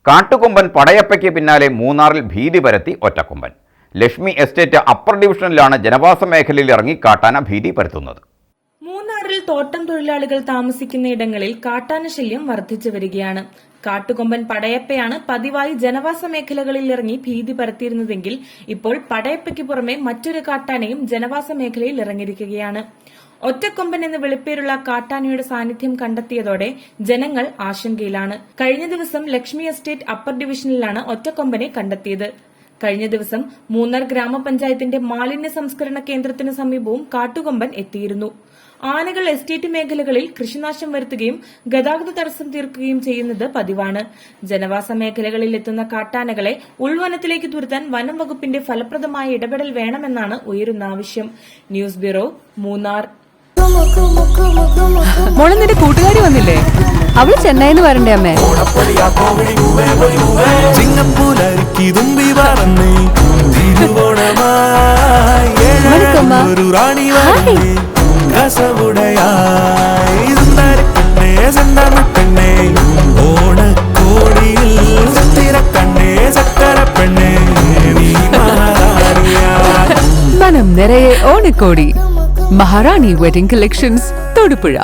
കാട്ടുകൊമ്പൻ പടയപ്പയ്ക്ക് പിന്നാലെ മൂന്നാറിൽ ഭീതി പരത്തി ഒറ്റക്കൊമ്പൻ. ലക്ഷ്മി എസ്റ്റേറ്റ് അപ്പർ ഡിവിഷനിലാണ് ജനവാസ മേഖലയിൽ ഇറങ്ങി കാട്ടാന ഭീതി പരത്തുന്നത്. മൂന്നാറിൽ തോട്ടം തൊഴിലാളികൾ താമസിക്കുന്ന ഇടങ്ങളിൽ കാട്ടാന ശല്യം വർദ്ധിച്ചു വരികയാണ്. കാട്ടുകൊമ്പൻ പടയപ്പയാണ് പതിവായി ജനവാസ മേഖലകളിൽ ഇറങ്ങി ഭീതി പരത്തിയിരുന്നതെങ്കിൽ ഇപ്പോൾ പടയപ്പയ്ക്ക് പുറമെ മറ്റൊരു കാട്ടാനയും ജനവാസ മേഖലയിൽ ഇറങ്ങിയിരിക്കുകയാണ്. ഒറ്റക്കൊമ്പൻ എന്ന് വിളിപ്പേരുള്ള കാട്ടാനയുടെ സാന്നിധ്യം കണ്ടെത്തിയതോടെ ജനങ്ങൾ ആശങ്കയിലാണ്. കഴിഞ്ഞ ദിവസം ലക്ഷ്മി എസ്റ്റേറ്റ് അപ്പർ ഡിവിഷനിലാണ് ഒറ്റക്കൊമ്പനെ കണ്ടെത്തിയത്. കഴിഞ്ഞ ദിവസം മൂന്നാർ ഗ്രാമപഞ്ചായത്തിന്റെ മാലിന്യ സംസ്കരണ കേന്ദ്രത്തിന് സമീപവും കാട്ടുകൊമ്പൻ എത്തിയിരുന്നു. ആനകൾ എസ്റ്റേറ്റ് മേഖലകളിൽ കൃഷിനാശം വരുത്തുകയും ഗതാഗത തടസ്സം തീർക്കുകയും ചെയ്യുന്നത് പതിവാണ്. ജനവാസ മേഖലകളിൽ എത്തുന്ന കാട്ടാനകളെ ഉൾവനത്തിലേക്ക് തുരത്താൻ വനം വകുപ്പിന്റെ ഫലപ്രദമായ ഇടപെടൽ വേണമെന്നാണ് ഉയരുന്ന ആവശ്യം. News bureau, Munnar. മോളെ, നിന്റെ കൂട്ടുകാരി വന്നില്ലേ? അവള് ചെന്നൈന്ന് വരണ്ടേ അമ്മേ? മനം നിറയെ ഓണക്കോടി. മഹാറാണി വെഡിംഗ് കളക്ഷൻസ്, തൊടുപുഴ.